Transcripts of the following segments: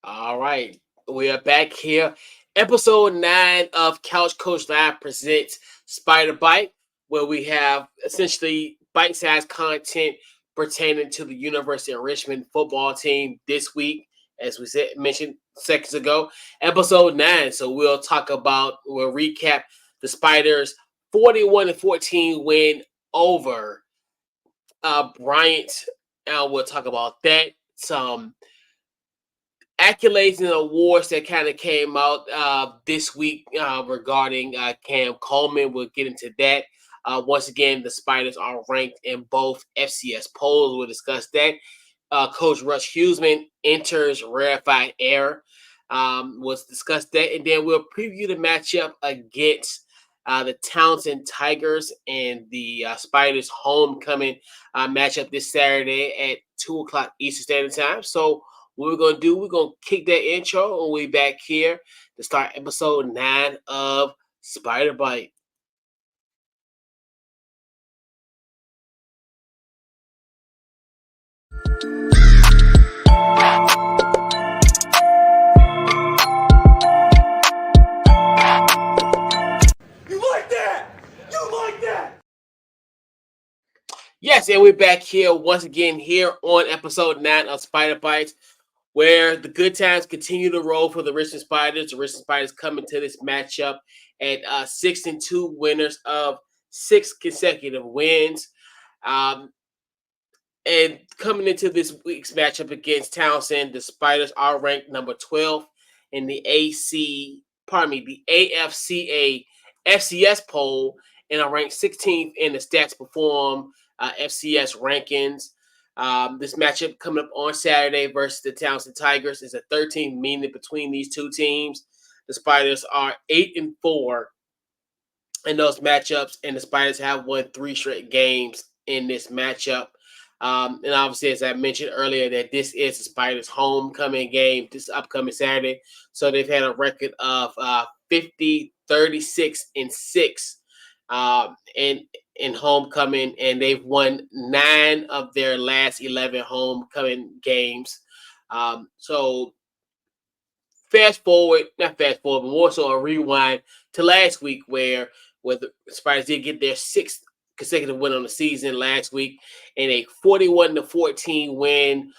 All right, we are back here. Episode 9 of Couch Coach Live presents Spider Byte, where we have essentially bite sized content pertaining to the University of Richmond football team this week, as we mentioned seconds ago. Episode 9. So we'll recap the Spiders' 41-14 win over Bryant. We'll talk about that. Some accolades and awards that kind of came out this week regarding Cam Coleman. We'll get into that. Once again, the Spiders are ranked in both FCS polls. We'll discuss that. Coach Russ Huesman enters rarefied air. We'll discuss that. And then we'll preview the matchup against the Towson Tigers and the Spiders homecoming matchup this Saturday at 2 o'clock Eastern Standard Time. So what we're going to do, we're going to kick that intro and we'll be back here to start episode 9 of Spider Byte. Yes, and we're back here once again here on episode 9 of Spider Bites, where the good times continue to roll for the Richmond Spiders. The Richmond Spiders coming to this matchup at 6-2 winners of 6 consecutive wins. And coming into this week's matchup against Towson, the Spiders are ranked number 12 in the AFCA FCS poll, and are ranked 16th in the Stats Perform FCS rankings. This matchup coming up on Saturday versus the Towson Tigers is a 13th meeting between these two teams. The Spiders are 8-4 in those matchups, and the Spiders have won 3 straight games in this matchup. And obviously, as I mentioned earlier, that this is the Spiders' homecoming game this upcoming Saturday. So they've had a record of 50, 36, and 6 in homecoming, and they've won 9 of their last 11 homecoming games. So not fast forward, but more so a rewind to last week where the Spiders did get their 6th consecutive win on the season last week in a 41-14 win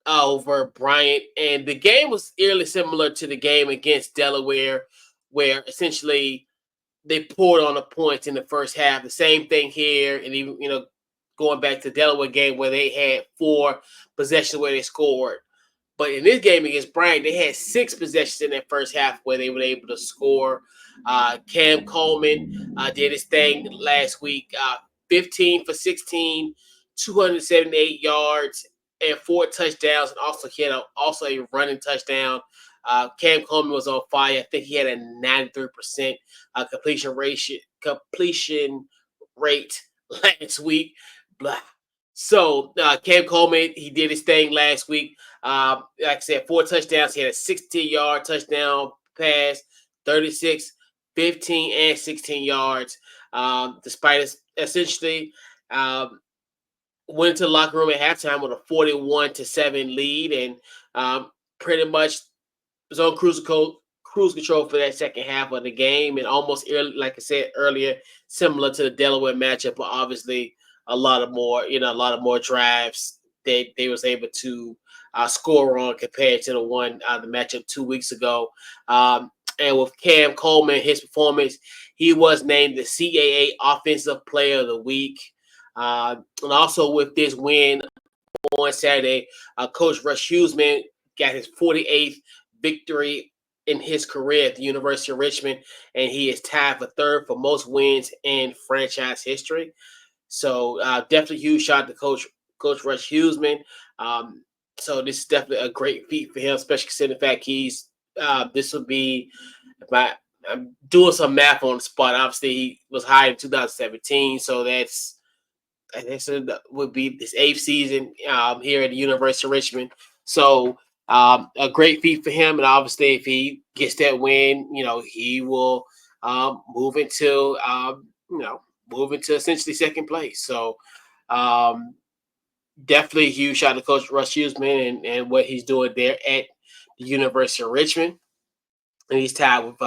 over Bryant. And the game was eerily similar to the game against Delaware, where essentially they poured on the points in the first half. The same thing here, and even going back to the Delaware game where they had 4 possessions where they scored. But in this game against Bryant, they had 6 possessions in that first half where they were able to score. Cam Coleman did his thing last week, 15 for 16, 278 yards, and 4 touchdowns, and also he had a running touchdown. Cam Coleman was on fire. I think he had a 93% completion rate last week. Blah. So Cam Coleman, he did his thing last week. Like I said, 4 touchdowns. He had a 16-yard touchdown pass, 36, 15, and 16 yards. The Spiders essentially went into the locker room at halftime with a 41-7 lead, and pretty much was on cruise control for that second half of the game, and almost like I said earlier, similar to the Delaware matchup, but obviously a lot more drives they was able to score on compared to the matchup 2 weeks ago. And with Cam Coleman, his performance, he was named the CAA Offensive Player of the Week. And also with this win on Saturday, Coach Russ Huesman got his 48th victory in his career at the University of Richmond, and he is tied for 3rd for most wins in franchise history. So definitely huge shout out to Coach Russ Huesman. So this is definitely a great feat for him, especially considering the fact this would be, I'm doing some math on the spot. Obviously, he was hired in 2017, so this would be his 8th season here at the University of Richmond. So a great feat for him, and obviously, if he gets that win, he will move into essentially second place. So definitely a huge shout out to Coach Russ Huesman and what he's doing there at the University of Richmond, and he's tied with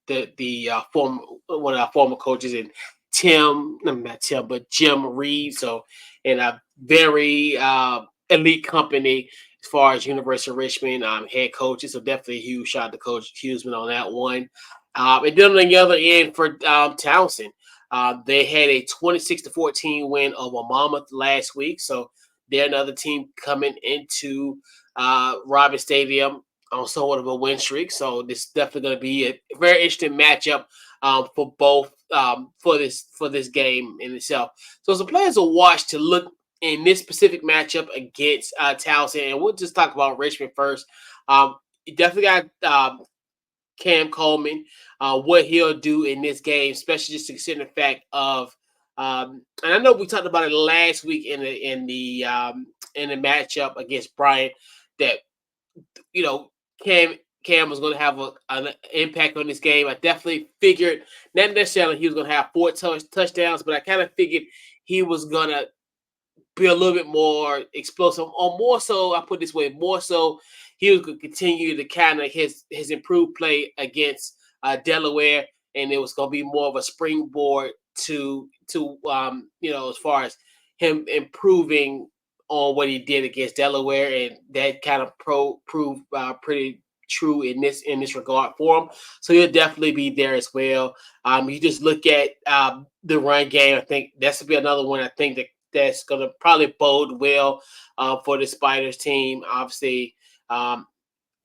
the former one of our former coaches in Tim, no, not Tim, but Jim Reed. So, in a very elite company as far as University of Richmond head coaches. So definitely a huge shout out to Coach Huesman on that one. And then on the other end for Towson, they had a 26-14 win over Monmouth last week. So they're another team coming into Robin Stadium on somewhat of a win streak. So this is definitely going to be a very interesting matchup for both for this game in itself. So some players will watch to look in this specific matchup against Towson, and we'll just talk about Richmond first. You definitely got Cam Coleman, what he'll do in this game, especially just considering the fact of, and I know we talked about it last week in the matchup against Bryant, that you know Cam was going to have an impact on this game. I definitely figured not necessarily he was going to have four touchdowns, but I kind of figured he was going to be a little bit more explosive, or more so, I put this way, more so he was going to continue to kind of his improved play against Delaware, and it was going to be more of a springboard to as far as him improving on what he did against Delaware, and that kind of proved pretty true in this regard for him. So he'll definitely be there as well. You just look at the run game. I think that's be another one. I think that's going to probably bode well for the Spiders team. Obviously,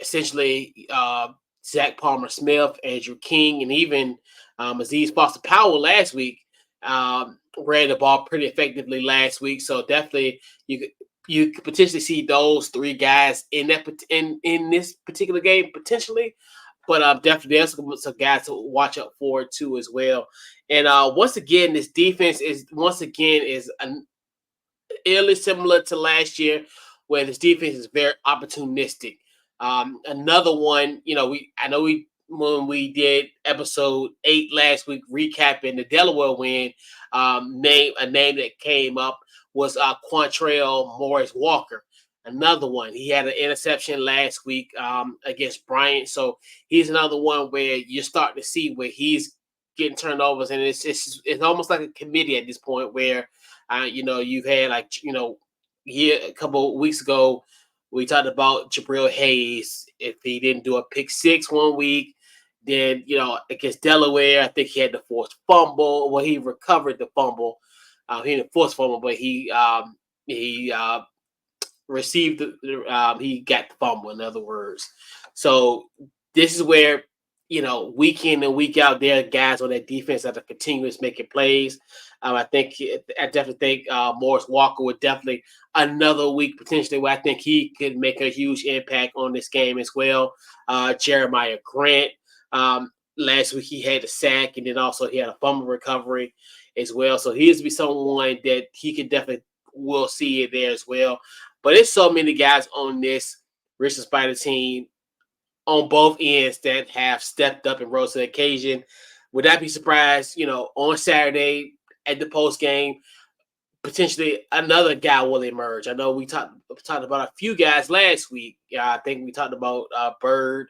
essentially Zach Palmer Smith, Andrew King, and even Aziz Foster Powell last week ran the ball pretty effectively last week. So definitely you could potentially see those three guys in this particular game potentially. But definitely there's some guys to watch out for too as well. And once again, this defense is eerily similar to last year, where this defense is very opportunistic. Another one, I know we when we did episode 8 last week, recapping the Delaware win, a name that came up was Quantrell Morris Walker. Another one, he had an interception last week against Bryant, so he's another one where you're starting to see where he's getting turnovers, and it's almost like a committee at this point where you've had a couple of weeks ago, we talked about Jabril Hayes. If he didn't do a pick six one week, then against Delaware, I think he had the forced fumble. Well, he recovered the fumble. He didn't force fumble, but he received he got the fumble. In other words, so this is where week in and week out, there are guys on that defense that are continuous making plays. I definitely think Morris Walker would definitely another week potentially where I think he could make a huge impact on this game as well. Jeremiah Grant, last week he had a sack, and then also he had a fumble recovery as well. So he is to be someone that he could definitely will see it there as well. But there's so many guys on this Richmond Spider team on both ends that have stepped up and rose to the occasion. Would not be surprised, on Saturday at the post game, potentially another guy will emerge. I know we talked about a few guys last week. I think we talked about Bird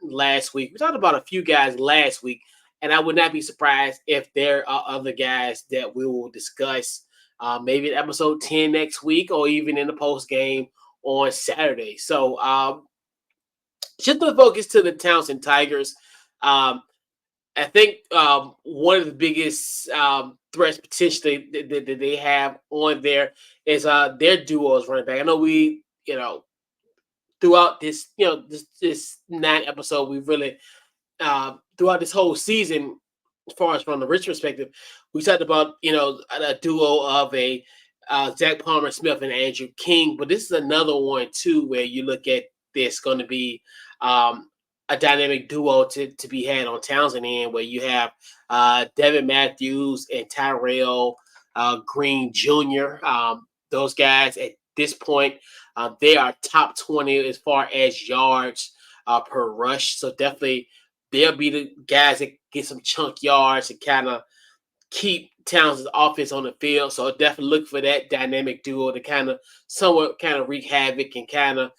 last week. We talked about a few guys last week, and I would not be surprised if there are other guys that we will discuss maybe in episode 10 next week, or even in the post game on Saturday. So just to focus to the Towson Tigers, I think one of the biggest threats potentially that they have on there is their duos running back. I know we, throughout this, this 9 episode, we really throughout this whole season, as far as from the Rich perspective, we talked about a duo of a Zach Palmer Smith and Andrew King, but this is another one too where you look at this going to be a dynamic duo to be had on Townsend end, where you have Devin Matthews and Tyrell Green Jr. Those guys at this point, they are top 20 as far as yards per rush. So definitely they'll be the guys that get some chunk yards and kind of keep Townsend's offense on the field. So definitely look for that dynamic duo to somewhat wreak havoc and kind of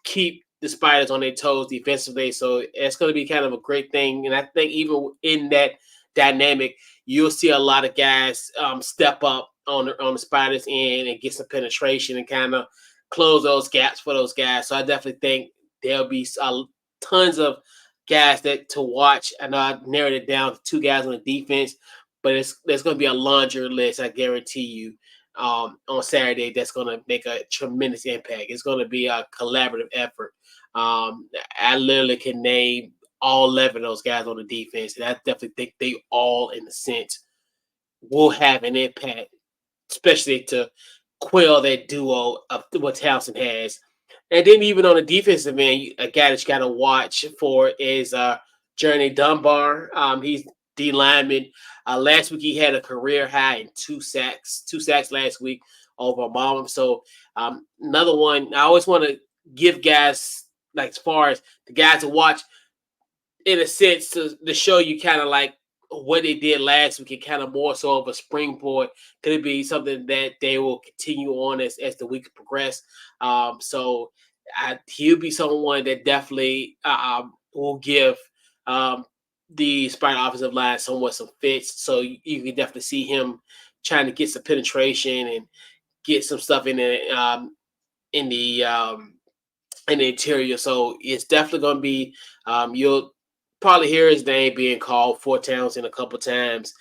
keep the Spiders on their toes defensively. So it's going to be kind of a great thing. And I think even in that dynamic, you'll see a lot of guys step up on the Spiders end and get some penetration and kind of close those gaps for those guys. So I definitely think there'll be tons of guys that to watch. I know I narrowed it down to 2 guys on the defense, but there's going to be a laundry list, I guarantee you, on Saturday that's going to make a tremendous impact. It's going to be a collaborative effort. I literally can name all 11 of those guys on the defense, and I definitely think they all, in a sense, will have an impact, especially to quell that duo of what Towson has. And then even on the defensive end, a guy that you got to watch for is Journey Dunbar. He's D lineman. Last week he had a career high in 2 sacks last week over Mom. So another one. I always want to give guys, like, as far as the guys to watch, in a sense, to show you kind of like what they did last week and kind of more so of a springboard. Could it be something that they will continue on as the week progress? So he'll be someone that definitely will give the Spider offensive line somewhat some fits. So you can definitely see him trying to get some penetration and get some stuff in the in the um, in the interior. So it's definitely going to be you'll probably hear his name being called for Townsend a couple times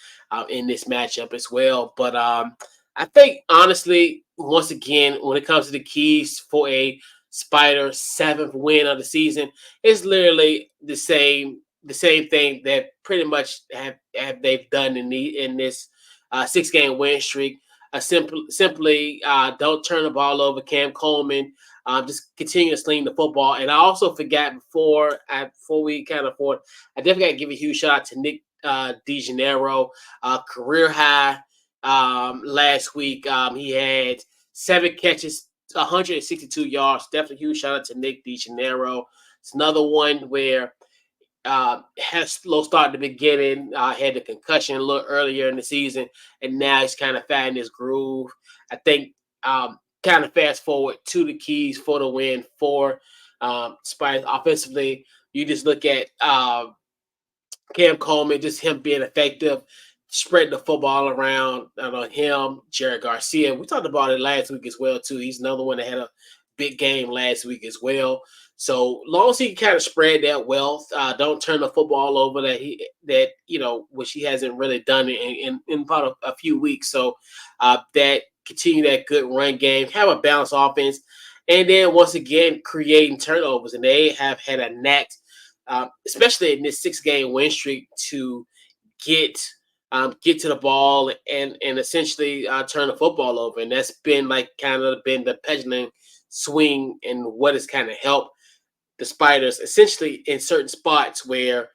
in this matchup as well. But I think honestly, once again, when it comes to the keys for a Spider 7th win of the season, it's literally the same thing that pretty much have they've done in this 6-game win streak. Simply don't turn the ball over. Cam Coleman, just continue to sling the football. And I also forgot before we kind of forward, I definitely got to give a huge shout out to Nick DeGeneiro, career high last week. He had 7 catches, 162 yards. Definitely huge shout out to Nick DeGeneiro. It's another one where had a slow start at the beginning, had the concussion a little earlier in the season, and now he's kind of finding his groove. I think kind of fast forward to the keys for the win for Spiders offensively. You just look at Cam Coleman, just him being effective, spreading the football around. Him, Jared Garcia. We talked about it last week as well too. He's another one that had a big game last week as well. So long as he can kind of spread that wealth, don't turn the football over which he hasn't really done in about a few weeks. So that continue that good run game, have a balanced offense, and then once again creating turnovers. And they have had a knack, especially in this 6-game win streak, to get to the ball and essentially turn the football over. And that's been been the pendulum swing and what has kind of helped the Spiders essentially in certain spots where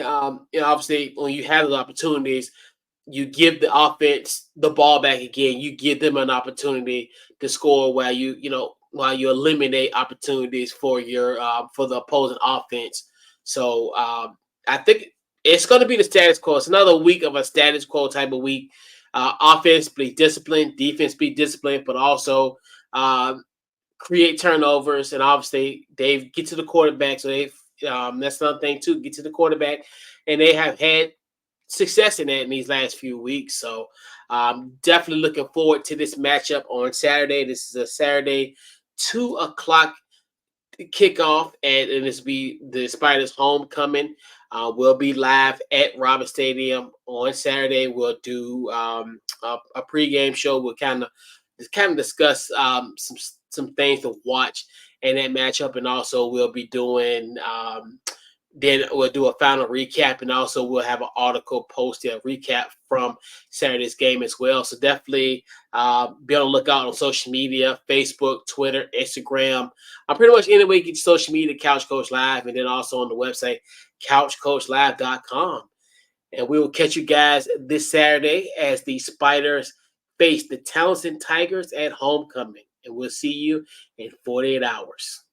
obviously when you have those opportunities, you give the offense the ball back again. You give them an opportunity to score while you eliminate opportunities for for the opposing offense. So I think it's going to be the status quo. It's another week of a status quo type of week. Offense be disciplined, defense be disciplined, but also create turnovers, and obviously they get to the quarterback. So that's another thing too. Get to the quarterback, and they have had success in that in these last few weeks. So definitely looking forward to this matchup on Saturday. This is a Saturday 2:00 kickoff, and this will be the Spiders homecoming. We'll be live at Robert Stadium on Saturday. We'll do a pregame show. We'll kind of discuss some things to watch in that matchup, and also we'll be doing then we'll do a final recap, and also we'll have an article posted, a recap from Saturday's game as well. So definitely be on the lookout on social media, Facebook, Twitter, Instagram. Pretty much any way you get your social media, Couch Coach Live, and then also on the website, couchcoachlive.com. And we will catch you guys this Saturday as the Spiders face the Towson Tigers at homecoming. And we'll see you in 48 hours.